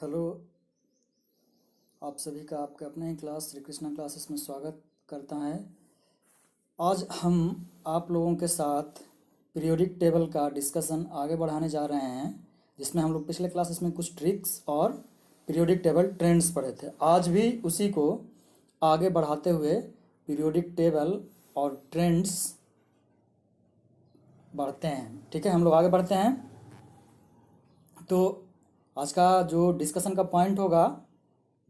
Hello. आप सभी का आपके अपने ही क्लास श्री कृष्णा क्लासेस में स्वागत करता है। आज हम आप लोगों के साथ पीरियोडिक टेबल का डिस्कशन आगे बढ़ाने जा रहे हैं, जिसमें हम लोग पिछले क्लासेस में कुछ ट्रिक्स और पीरियोडिक टेबल ट्रेंड्स पढ़े थे। आज भी उसी को आगे बढ़ाते हुए पीरियोडिक टेबल और ट्रेंड्स बढ़ते हैं। ठीक है, हम लोग आगे बढ़ते हैं। तो आज का जो डिस्कशन का पॉइंट होगा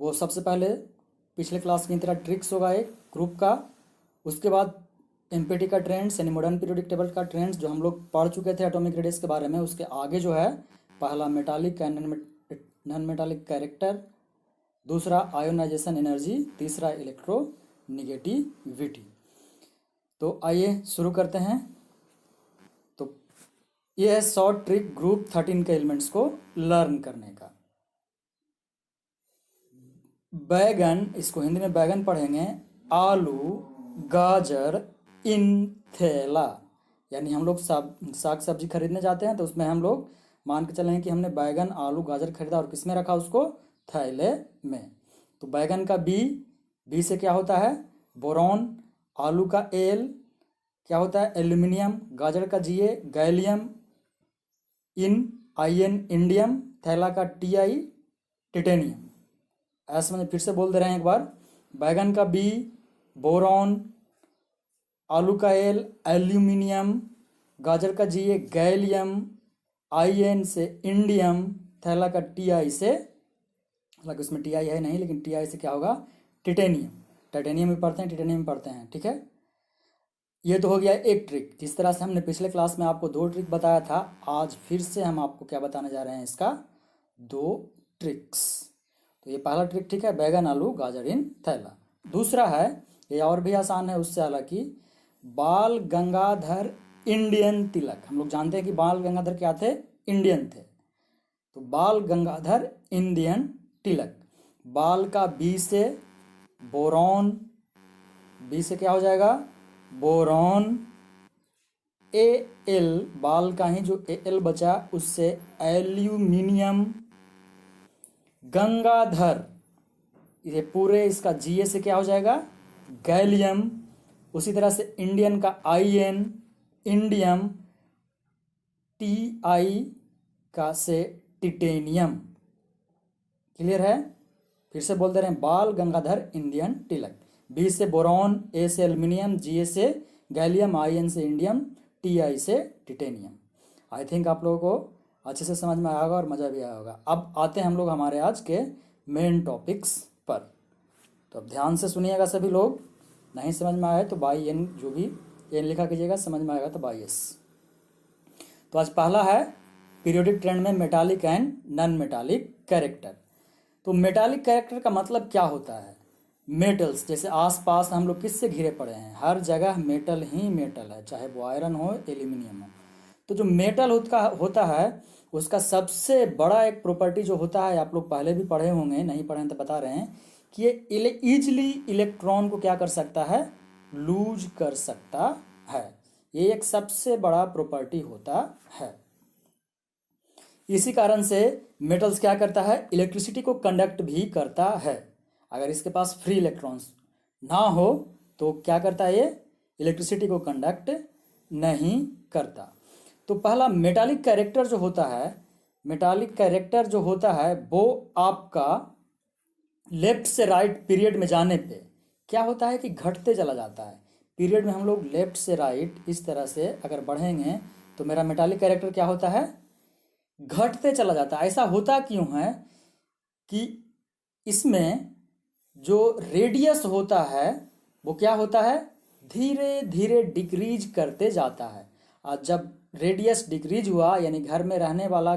वो सबसे पहले पिछले क्लास की तरह ट्रिक्स होगा एक ग्रुप का। उसके बाद एमपीटी का ट्रेंड्स यानी मॉडर्न पीरियोडिक टेबल का ट्रेंड्स जो हम लोग पढ़ चुके थे एटॉमिक रेडियस के बारे में। उसके आगे जो है पहला metallic and non metallic character, दूसरा आयोनाइजेशन एनर्जी, तीसरा इलेक्ट्रोनिगेटिविटी। तो आइए शुरू करते हैं। तो ये है शॉर्ट ट्रिक ग्रुप 13 के एलिमेंट्स को लर्न करने का। बैगन, इसको हिंदी में बैगन पढ़ेंगे। आलू, गाजर, इन थैला, यानी हम लोग साग सब्जी खरीदने जाते हैं तो उसमें हम लोग मान के चलें कि हमने बैगन, आलू, गाजर खरीदा और किस में रखा उसको? थैले में। तो बैगन का बी से क्या होता है? बोरॉन। आलू का एल क्या होता है? एल्यूमिनियम। गाजर का जी गैलियम। IN indium. थैला का टीआई टिटेनियम। ऐसे मैंने फिर से बोल दे रहे हैं एक बार। बैगन का बी बोरॉन, आलू का एल एल्यूमिनियम, गाजर का जी गैलियम, आईएन से इंडियम, थैला का टीआई से, हालांकि उसमें टीआई है नहीं लेकिन टीआई से क्या होगा? टिटेनियम। टाइटेनियम में पढ़ते हैं, टिटेनियम में पढ़ते हैं। ठीक है, ये तो हो गया एक ट्रिक। जिस तरह से हमने पिछले क्लास में आपको 2 ट्रिक बताया था, आज फिर से हम आपको क्या बताने जा रहे हैं? इसका 2 ट्रिक्स। तो ये पहला ट्रिक ठीक है, बैगन, आलू, गाजर इन थैला। दूसरा है, ये और भी आसान है उससे, हालांकि बाल गंगाधर इंडियन तिलक। हम लोग जानते हैं कि बाल गंगाधर क्या थे? इंडियन थे। तो बाल गंगाधर इंडियन तिलक। बाल का बी से बोरॉन, बी से क्या हो जाएगा? बोरॉन। ए एल, बाल का ही जो ए एल बचा उससे एल्यूमिनियम। गंगाधर, ये पूरे इसका जीए से क्या हो जाएगा? गैलियम। उसी तरह से इंडियन का आईएन इंडियम, टी आई का से टिटेनियम। क्लियर है? फिर से बोल दे रहे हैं, बाल गंगाधर इंडियन तिलक। बी से बोरॉन, ए से एल्यूमिनियम, जी से गैलियम, आईएन से इंडियम, टीआई से टिटेनियम। आई थिंक आप लोगों को अच्छे से समझ में आया होगा और मज़ा भी आया होगा। अब आते हैं हम लोग हमारे आज के मेन टॉपिक्स पर। तो अब ध्यान से सुनिएगा सभी लोग। नहीं समझ में आया तो बाई एन, जो भी एन लिखा कीजिएगा, समझ में आएगा तो बाई एस। तो आज पहला है पीरियोडिक ट्रेंड में metallic and non metallic character. तो मेटालिक कैरेक्टर का मतलब क्या होता है? मेटल्स, जैसे आसपास हम लोग किससे घिरे पड़े हैं? हर जगह मेटल ही मेटल है, चाहे वो आयरन हो, एल्यूमिनियम हो। तो जो मेटल होता है उसका सबसे बड़ा एक प्रॉपर्टी जो होता है, आप लोग पहले भी पढ़े होंगे, नहीं पढ़े हैं तो बता रहे हैं कि ये ईजिली इलेक्ट्रॉन को क्या कर सकता है? लूज कर सकता है। ये एक सबसे बड़ा प्रॉपर्टी होता है। इसी कारण से मेटल्स क्या करता है? इलेक्ट्रिसिटी को कंडक्ट भी करता है। अगर इसके पास फ्री इलेक्ट्रॉन्स ना हो तो क्या करता है? ये इलेक्ट्रिसिटी को कंडक्ट नहीं करता। तो पहला मेटालिक कैरेक्टर जो होता है, मेटालिक कैरेक्टर जो होता है वो आपका लेफ्ट से राइट पीरियड में जाने पे क्या होता है कि घटते चला जाता है। पीरियड में हम लोग लेफ्ट से राइट इस तरह से अगर बढ़ेंगे तो मेरा मेटालिक कैरेक्टर क्या होता है? घटते चला जाता है। ऐसा होता क्यों है कि इसमें जो रेडियस होता है वो क्या होता है? धीरे धीरे डिक्रीज करते जाता है। और जब रेडियस डिक्रीज हुआ यानी घर में रहने वाला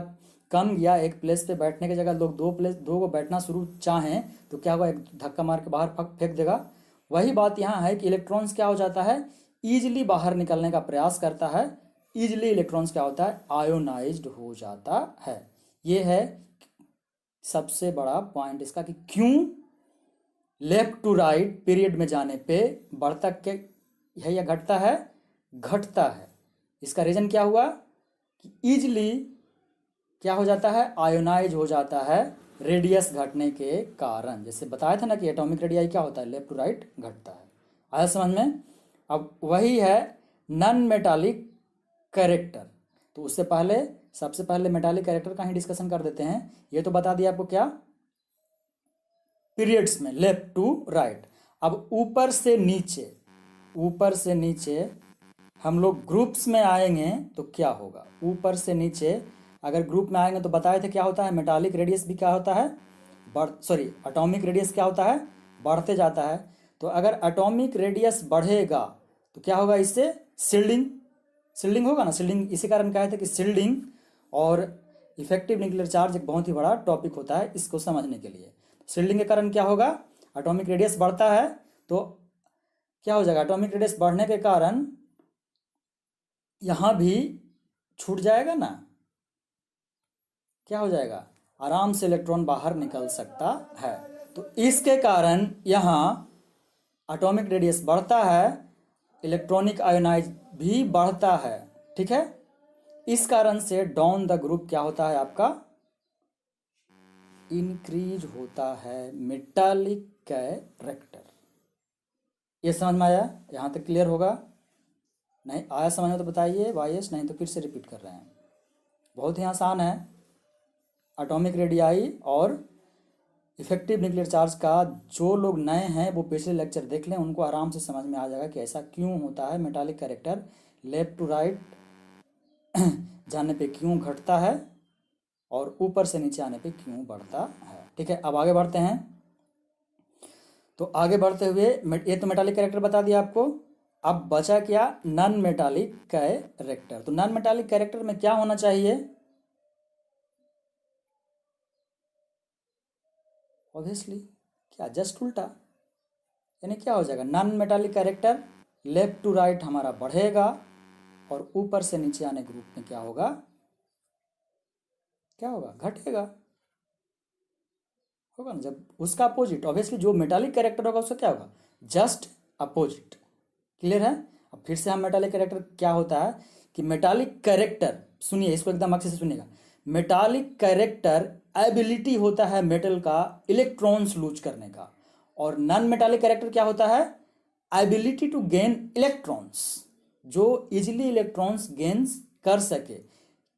कम गया, एक प्लेस पे बैठने की जगह लोग दो को बैठना शुरू चाहें तो क्या होगा? एक धक्का मार के बाहर फेंक देगा। वही बात यहाँ है कि इलेक्ट्रॉन्स क्या हो जाता है? ईजिली बाहर निकलने का प्रयास करता है। ईजिली इलेक्ट्रॉन्स क्या होता है? आयोनाइज्ड हो जाता है। ये है सबसे बड़ा पॉइंट इसका कि क्यों लेफ्ट टू राइट पीरियड में जाने पे बढ़ता के है या घटता है? घटता है। इसका रीजन क्या हुआ कि ईजिली क्या हो जाता है? आयोनाइज हो जाता है रेडियस घटने के कारण। जैसे बताया था ना कि एटॉमिक रेडियाई क्या होता है, लेफ्ट टू राइट घटता है। आया समझ में? अब वही है नॉन मेटालिक कैरेक्टर। तो उससे पहले सबसे पहले मेटालिक कैरेक्टर का ही डिस्कशन कर देते हैं। ये तो बता दिया आपको क्या, पीरियड्स में लेफ्ट टू राइट। अब ऊपर से नीचे, ऊपर से नीचे हम लोग ग्रुप्स में आएंगे तो क्या होगा। ऊपर से नीचे अगर ग्रुप में आएंगे तो बताए थे क्या होता है, मेटालिक रेडियस भी क्या होता है, एटॉमिक रेडियस क्या होता है, बढ़ते जाता है। तो अगर एटॉमिक रेडियस बढ़ेगा तो क्या होगा, इससे शील्डिंग, शील्डिंग होगा ना, शील्डिंग। इसी कारण कहा था कि शील्डिंग और इफेक्टिव न्यूक्लियर चार्ज एक बहुत ही बड़ा टॉपिक होता है इसको समझने के लिए। शील्डिंग के कारण क्या होगा, एटॉमिक रेडियस बढ़ता है तो क्या हो जाएगा, एटॉमिक रेडियस बढ़ने के कारण यहाँ भी छूट जाएगा ना, क्या हो जाएगा, आराम से इलेक्ट्रॉन बाहर निकल सकता है। तो इसके कारण यहाँ एटॉमिक रेडियस बढ़ता है, इलेक्ट्रॉनिक आयोनाइज भी बढ़ता है। ठीक है, इस कारण से डाउन द ग्रुप क्या होता है आपका, इंक्रीज होता है मेटालिक कैरेक्टर। ये समझ में आया, यहाँ तक क्लियर होगा? नहीं आया समझ में तो बताइए वाईएस, नहीं तो फिर से रिपीट कर रहे हैं। बहुत ही आसान है। एटॉमिक रेडियाई और इफेक्टिव न्यूक्लियर चार्ज का जो लोग नए हैं वो पिछले लेक्चर देख लें, उनको आराम से समझ में आ जाएगा कि ऐसा क्यों होता है, metallic character left to right जाने पे क्यों घटता है और ऊपर से नीचे आने पे क्यों बढ़ता है। ठीक है, अब आगे बढ़ते हैं। तो आगे बढ़ते हुए ये तो मेटालिक कैरेक्टर बता दिया आपको। अब बचा क्या, नॉन मेटालिक कैरेक्टर। तो नॉन मेटालिक कैरेक्टर में क्या होना चाहिए, ऑब्वियसली क्या, जस्ट उल्टा। यानी क्या हो जाएगा, non metallic character left to right हमारा बढ़ेगा और ऊपर से नीचे आने ग्रुप में क्या होगा, क्या होगा, घटेगा। होगा ना, जब उसका अपोजिट, ऑब्वियसली जो मेटालिक कैरेक्टर होगा उसका क्या होगा, जस्ट अपोजिट। क्लियर है? अब फिर से हम मेटालिक कैरेक्टर क्या होता है कि मेटालिक कैरेक्टर, सुनिए इसको एकदम अच्छे से सुनिएगा। मेटालिक कैरेक्टर एबिलिटी होता है मेटल का इलेक्ट्रॉन्स लूज करने का, और नॉन मेटालिक कैरेक्टर क्या होता है, एबिलिटी टू गेन इलेक्ट्रॉन्स, जो इजिली इलेक्ट्रॉन्स गेन्स कर सके।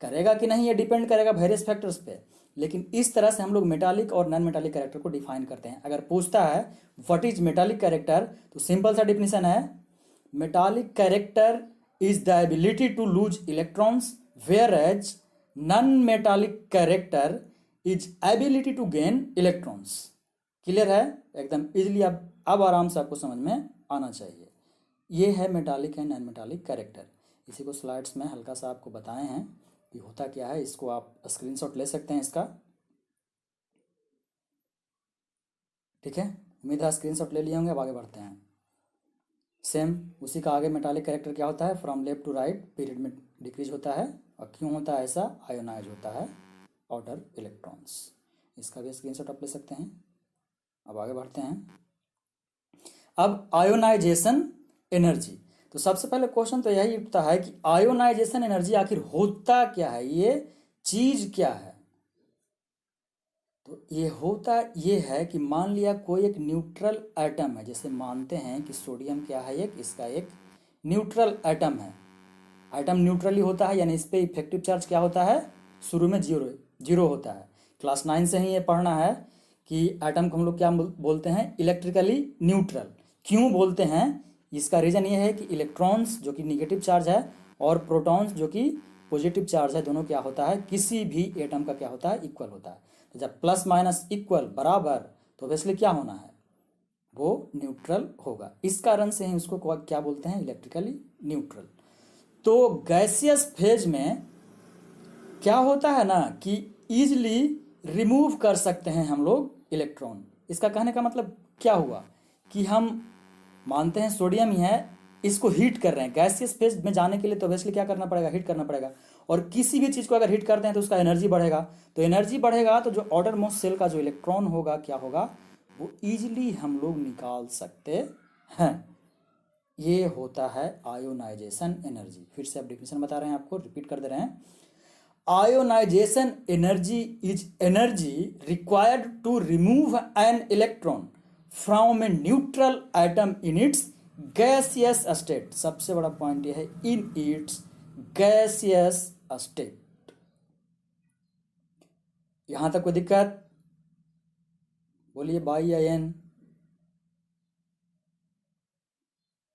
करेगा कि नहीं ये डिपेंड करेगा वेरियस फैक्टर्स पे, लेकिन इस तरह से हम लोग मेटालिक और नॉन मेटालिक कैरेक्टर को डिफाइन करते हैं। अगर पूछता है व्हाट इज मेटालिक कैरेक्टर, तो सिंपल सा डिफिनेशन है, metallic character is the ability to lose electrons, whereas non metallic character is ability to gain electrons. Clear है एकदम इजिली? अब आराम से आपको समझ में आना चाहिए। ये है metallic and non metallic character. इसी को स्लाइड्स में हल्का सा आपको बताए हैं कि होता क्या है। इसको आप स्क्रीनशॉट ले सकते हैं इसका। ठीक है, उम्मीद है स्क्रीनशॉट ले लिए होंगे। अब आगे बढ़ते हैं। सेम उसी का आगे मेटालिक कैरेक्टर क्या होता है, from left to right period में डिक्रीज होता है। और क्यों होता है ऐसा, आयोनाइज होता है ऑर्डर इलेक्ट्रॉन्स। इसका भी स्क्रीनशॉट आप ले सकते हैं। अब आगे बढ़ते हैं। अब आयोनाइजेशन एनर्जी। तो सबसे पहले क्वेश्चन तो यही उठता है कि आयोनाइजेशन एनर्जी आखिर होता क्या है, ये चीज क्या है। तो ये होता ये है कि मान लिया कोई एक न्यूट्रल एटम है, जैसे मानते हैं कि सोडियम क्या है, एक इसका एक न्यूट्रल एटम है। एटम न्यूट्रली होता है, यानी इस पर इफेक्टिव चार्ज क्या होता है, शुरू में जीरो होता है। क्लास 9 से ही ये पढ़ना है कि एटम को हम लोग क्या बोलते हैं, इलेक्ट्रिकली न्यूट्रल। क्यों बोलते हैं, इसका रीज़न ये है कि इलेक्ट्रॉन्स जो कि निगेटिव चार्ज है और प्रोटॉन्स जो कि पॉजिटिव चार्ज है, दोनों क्या होता है, किसी भी एटम का क्या होता है, इक्वल होता है। तो जब प्लस माइनस इक्वल बराबर, तो ऑब्वियसली क्या होना है, वो न्यूट्रल होगा। इस कारण से ही उसको क्या बोलते हैं, इलेक्ट्रिकली न्यूट्रल। तो गैसियस फेज में क्या होता है ना कि इजिली रिमूव कर सकते हैं हम लोग इलेक्ट्रॉन। इसका कहने का मतलब क्या हुआ कि हम मानते हैं सोडियम ही है, इसको हीट कर रहे हैं गैसियस फेज में जाने के लिए, तो ऑब्वियसली क्या करना पड़ेगा, हीट करना पड़ेगा। और किसी भी चीज़ को अगर हीट करते हैं तो उसका एनर्जी बढ़ेगा। तो एनर्जी बढ़ेगा तो जो ऑर्डर मोस्ट सेल का जो इलेक्ट्रॉन होगा क्या होगा, वो इजिली हम लोग निकाल सकते हैं। ये होता है आयोनाइजेशन एनर्जी। फिर से अब डिफिनेशन बता रहे हैं आपको, रिपीट कर दे रहे हैं। Ionization energy is energy required to remove an electron from a neutral atom in its gaseous state. सबसे बड़ा पॉइंट यह है, इन इट्स गैसियस स्टेट। यहां तक कोई दिक्कत? बोलिए बाई या एन?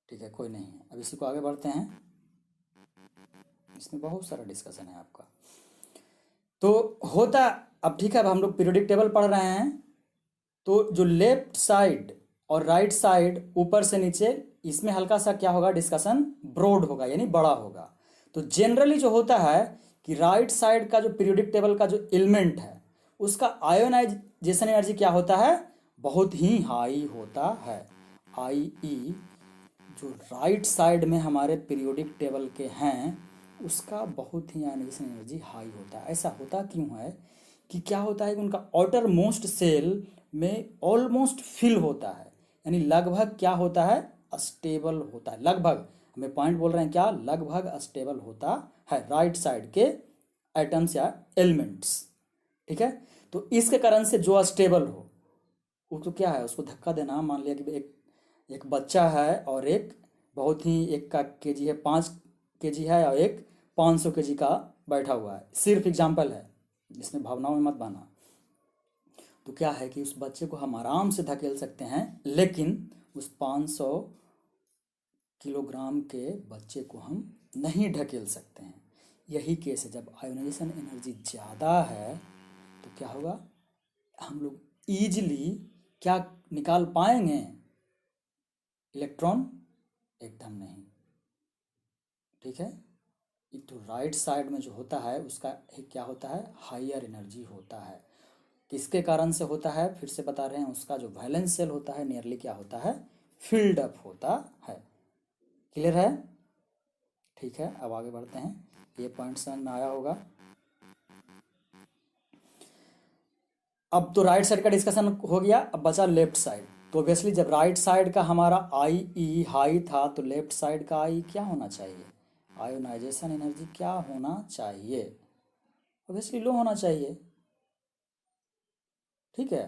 ठीक है, कोई नहीं है। अब इसी को आगे बढ़ते हैं, इसमें बहुत सारा डिस्कशन है आपका। तो होता, अब ठीक है, अब हम लोग पीरियोडिक टेबल पढ़ रहे हैं। तो जो लेफ्ट साइड और राइट साइड, ऊपर से नीचे, इसमें हल्का सा क्या होगा, डिस्कशन ब्रॉड होगा, यानी बड़ा होगा। तो जनरली जो होता है कि राइट साइड का जो पीरियोडिक टेबल का जो एलिमेंट है, उसका आयोनाइजेशन एनर्जी क्या होता है, बहुत ही हाई होता है। आई जो राइट साइड में हमारे पीरियोडिक टेबल के हैं, उसका बहुत ही आयोनाइजेशन एनर्जी हाई होता है। ऐसा होता क्यों है कि क्या होता है कि उनका आउटर मोस्ट सेल में ऑलमोस्ट फिल होता है, यानी लगभग क्या होता है, स्टेबल होता है। लगभग, हमें पॉइंट बोल रहे हैं क्या, लगभग स्टेबल होता है राइट साइड के एटम्स या एलिमेंट्स। ठीक है, तो इसके कारण से जो स्टेबल हो वो तो क्या है, उसको धक्का देना। मान लिया कि एक बच्चा है और एक बहुत ही, एक का केजी है 5 kg है और एक 500 kg का बैठा हुआ है। सिर्फ एग्जाम्पल है, इसमें भावनाओं में मत बना। तो क्या है कि उस बच्चे को हम आराम से धकेल सकते हैं, लेकिन उस 500 किलोग्राम के बच्चे को हम नहीं ढकेल सकते हैं। यही केस है, जब आयोनाइजेशन एनर्जी ज़्यादा है तो क्या होगा, हम लोग ईजिली क्या निकाल पाएंगे, इलेक्ट्रॉन? एकदम नहीं। ठीक है, तो राइट साइड में जो होता है उसका क्या होता है, हायर एनर्जी होता है। किसके कारण से होता है, फिर से बता रहे हैं, उसका जो वैलेंस सेल होता है नियरली क्या होता है, फिल्ड अप होता है। क्लियर है? ठीक है, अब आगे बढ़ते हैं। ये पॉइंट समझ में आया होगा। अब तो राइट साइड का डिस्कशन हो गया, अब बचा लेफ्ट साइड। तो ऑब्वियसली जब राइट साइड का हमारा आई हाई था, तो लेफ्ट साइड का आई क्या होना चाहिए, आयोनाइजेशन एनर्जी क्या होना चाहिए, ऑब्वियसली लो होना चाहिए। ठीक है,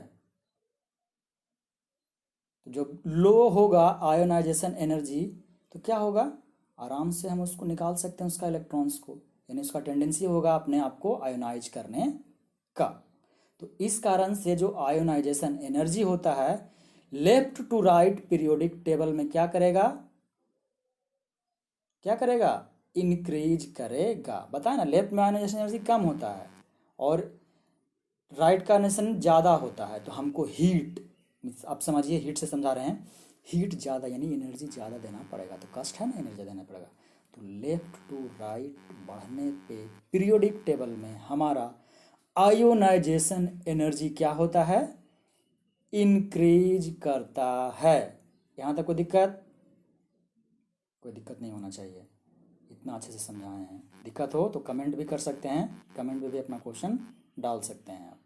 तो जब लो होगा आयोनाइजेशन एनर्जी, तो क्या होगा, आराम से हम उसको निकाल सकते हैं, उसका इलेक्ट्रॉन्स को, यानी उसका टेंडेंसी होगा अपने आप को आयोनाइज करने का। तो इस कारण से जो आयोनाइजेशन एनर्जी होता है, left to right periodic table में क्या करेगा, क्या करेगा, इंक्रीज करेगा। बताए ना, लेफ्ट में आयोनाइजेशन एनर्जी कम होता है और राइट का आयोनाइजेशन ज़्यादा होता है। तो हमको हीट, आप समझिए, हीट से समझा रहे हैं, हीट ज़्यादा यानी एनर्जी ज़्यादा देना पड़ेगा, तो कष्ट है ना, एनर्जी देना पड़ेगा। तो लेफ्ट टू राइट बढ़ने पे पीरियोडिक टेबल में हमारा आयोनाइजेशन एनर्जी क्या होता है, इंक्रीज करता है। यहाँ तक कोई दिक्कत? कोई दिक्कत नहीं होना चाहिए, इतना अच्छे से समझाए हैं। दिक्कत हो तो कमेंट भी कर सकते हैं, कमेंट में भी अपना क्वेश्चन डाल सकते हैं आप।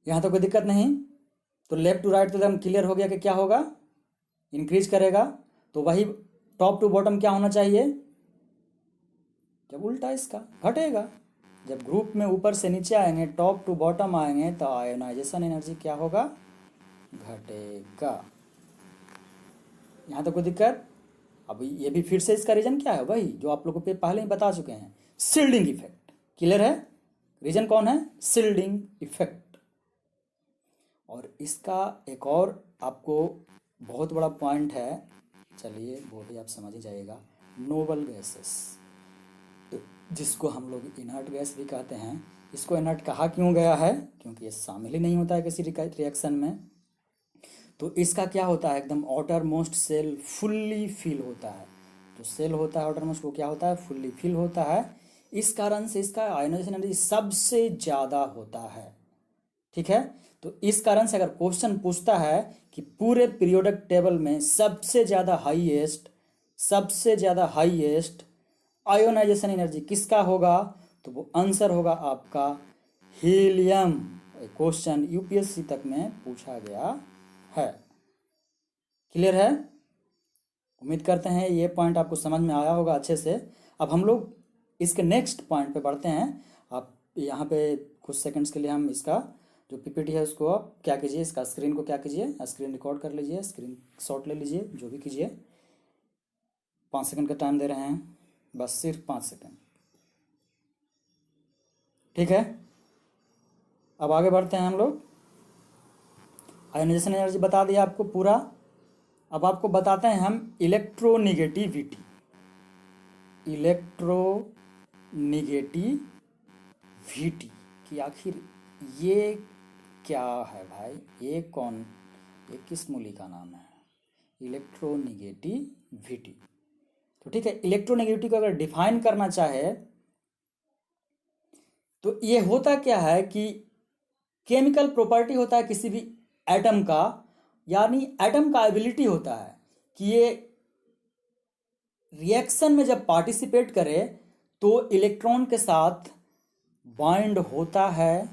यहाँ तो कोई दिक्कत नहीं। तो लेफ्ट टू राइट तो एकदम क्लियर हो गया कि क्या होगा, इंक्रीज करेगा। तो वही टॉप टू बॉटम क्या होना चाहिए, जब उल्टा इसका घटेगा। जब ग्रुप में ऊपर से नीचे आएंगे, टॉप टू बॉटम आएंगे, तो आयोनाइजेशन एनर्जी क्या होगा, घटेगा। यहाँ तो कोई दिक्कत? अब ये भी फिर से इसका रीजन क्या है, वही जो आप लोगों पे पहले ही बता चुके हैं, शिल्डिंग इफेक्ट। क्लियर है? रीजन कौन है, शिल्डिंग इफेक्ट। और इसका एक और आपको बहुत बड़ा पॉइंट है, चलिए वो भी आप समझ ही जाइएगा, नोबल गैसेस, जिसको हम लोग इनर्ट गैस भी कहते हैं। इसको इनर्ट कहा क्यों गया है, क्योंकि ये शामिल ही नहीं होता है किसी रिएक्शन में। तो इसका क्या होता है, एकदम outer most shell fully fill होता है। जो सेल होता है आउटर मोस्ट, वो क्या होता है, फुल्ली फिल होता है। इस कारण से इसका आयोनाइजेशन एनर्जी सबसे ज़्यादा होता है। ठीक है, तो इस कारण से अगर क्वेश्चन पूछता है कि पूरे पीरियोडिक टेबल में सबसे ज़्यादा हाईएस्ट आयोनाइजेशन एनर्जी किसका होगा, तो वो आंसर होगा आपका हीलियम। क्वेश्चन यूपीएससी तक में पूछा गया है। क्लियर है? उम्मीद करते हैं ये पॉइंट आपको समझ में आया होगा अच्छे से। अब हम लोग इसके नेक्स्ट पॉइंट पे बढ़ते हैं। आप यहाँ पे कुछ सेकंड्स के लिए हम इसका जो पीपीटी है उसको आप क्या कीजिए, इसका स्क्रीन को क्या कीजिए, स्क्रीन रिकॉर्ड कर लीजिए, स्क्रीन शॉट ले लीजिए, जो भी कीजिए। 5 सेकंड का टाइम दे रहे हैं, बस सिर्फ 5 सेकंड। ठीक है, अब आगे बढ़ते हैं हम लोग। आयोनाइजेशन एनर्जी बता दिया आपको पूरा। अब आपको बताते हैं हम इलेक्ट्रोनिगेटिविटी। इलेक्ट्रोनिगेटिविटी कि आखिर ये क्या है भाई, ये किस मूली का नाम है, इलेक्ट्रोनिगेटिविटी। तो ठीक है, इलेक्ट्रोनिगेटिविटी को अगर डिफाइन करना चाहे तो ये होता क्या है कि केमिकल प्रॉपर्टी होता है किसी भी एटम का, यानी एटम का एबिलिटी होता है कि ये रिएक्शन में जब पार्टिसिपेट करे तो इलेक्ट्रॉन के साथ बाइंड होता है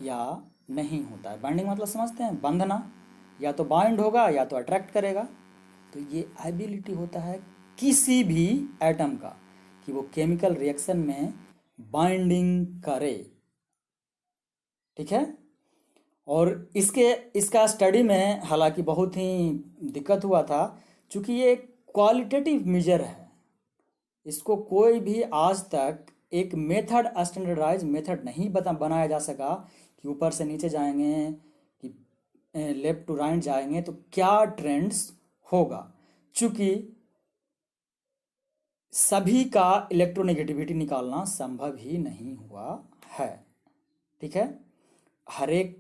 या नहीं होता है। बाइंडिंग मतलब समझते हैं, बंधना, या तो बाइंड होगा या तो अट्रैक्ट करेगा। तो ये एबिलिटी होता है किसी भी एटम का कि वो केमिकल रिएक्शन में बाइंडिंग करे। ठीक है, और इसका स्टडी में हालांकि बहुत ही दिक्कत हुआ था, क्योंकि ये क्वालिटेटिव मेजर है। इसको कोई भी आज तक एक मेथड, स्टैंडर्डाइज मेथड नहीं बनाया जा सका कि ऊपर से नीचे जाएंगे कि लेफ्ट टू राइट जाएंगे तो क्या ट्रेंड्स होगा, चूंकि सभी का इलेक्ट्रोनेगेटिविटी निकालना संभव ही नहीं हुआ है। ठीक है, हर एक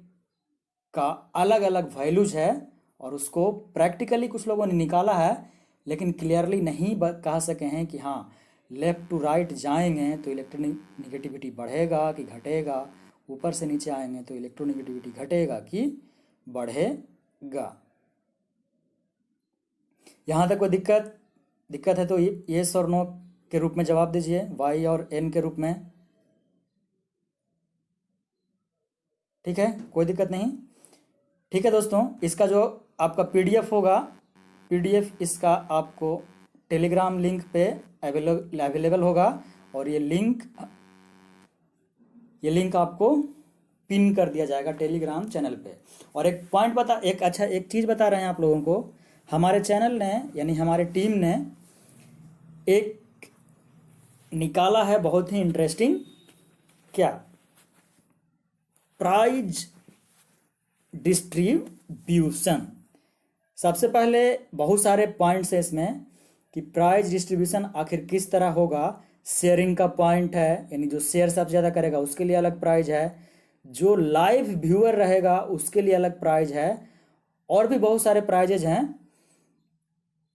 का अलग अलग वैल्यूज है और उसको प्रैक्टिकली कुछ लोगों ने निकाला है, लेकिन क्लियरली नहीं कह सके हैं कि हाँ लेफ्ट टू राइट जाएंगे तो इलेक्ट्रोनेगेटिविटी बढ़ेगा कि घटेगा, ऊपर से नीचे आएंगे तो इलेक्ट्रोनेगेटिविटी घटेगा कि बढ़ेगा। यहाँ तक कोई दिक्कत है तो येस और नो के रूप में जवाब दीजिए, वाई और एन के रूप में। ठीक है, कोई दिक्कत नहीं। ठीक है दोस्तों, इसका जो आपका पीडीएफ होगा, पीडीएफ इसका आपको टेलीग्राम लिंक पे अवेलेबल होगा, और ये लिंक आपको पिन कर दिया जाएगा टेलीग्राम चैनल पे। और एक चीज़ बता रहे हैं आप लोगों को, हमारे चैनल ने यानी हमारे टीम ने एक निकाला है बहुत ही इंटरेस्टिंग, क्या, प्राइज डिस्ट्रीब्यूशन। सबसे पहले बहुत सारे पॉइंट्स है इसमें कि प्राइज डिस्ट्रीब्यूशन आखिर किस तरह होगा। शेयरिंग का पॉइंट है, यानी जो शेयर सबसे ज़्यादा करेगा उसके लिए अलग प्राइज है, जो लाइव व्यूअर रहेगा उसके लिए अलग प्राइज है, और भी बहुत सारे प्राइजेज हैं,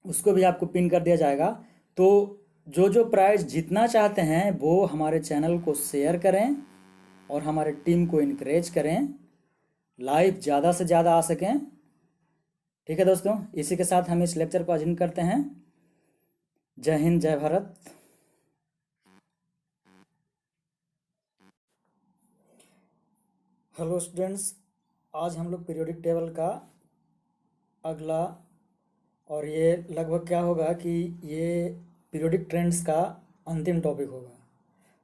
उसको भी आपको पिन कर दिया जाएगा। तो जो प्राइज जीतना चाहते हैं वो हमारे चैनल को शेयर करें और हमारे टीम को इनकरेज करें, लाइव ज़्यादा से ज़्यादा आ सकें। ठीक है दोस्तों, इसी के साथ हम इस लेक्चर को अजेंड करते हैं। जय हिंद, जय भारत। हेलो स्टूडेंट्स, आज हम लोग पीरियोडिक टेबल का अगला, और ये लगभग क्या होगा कि ये पीरियोडिक ट्रेंड्स का अंतिम टॉपिक होगा,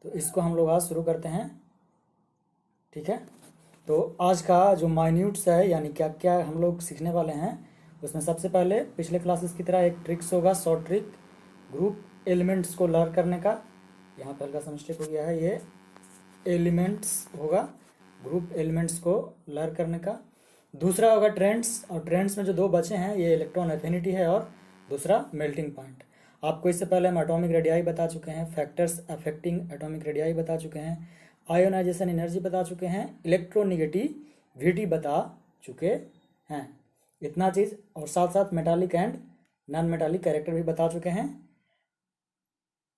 तो इसको हम लोग आज शुरू करते हैं। ठीक है, तो आज का जो माइन्यूट्स है, यानी क्या क्या हम लोग सीखने वाले हैं, उसमें सबसे पहले पिछले क्लासेस की तरह एक ट्रिक्स होगा, शॉर्ट ट्रिक, ग्रुप एलिमेंट्स को लर्न करने का। यहाँ पर हल्का सा मिस्टेक हो गया है, ये एलिमेंट्स होगा, ग्रुप एलिमेंट्स को लर्न करने का। दूसरा होगा ट्रेंड्स, और ट्रेंड्स में जो दो बचे हैं, ये इलेक्ट्रॉन एफिनिटी है और दूसरा मेल्टिंग पॉइंट। आपको इससे पहले हम एटॉमिक रेडियाई बता चुके हैं, फैक्टर्स अफेक्टिंग एटॉमिक रेडियाई बता चुके हैं, आयोनाइजेशन एनर्जी बता चुके हैं, इलेक्ट्रोनिगेटिविटी बता चुके हैं, इतना चीज़, और साथ साथ metallic and non metallic character भी बता चुके हैं।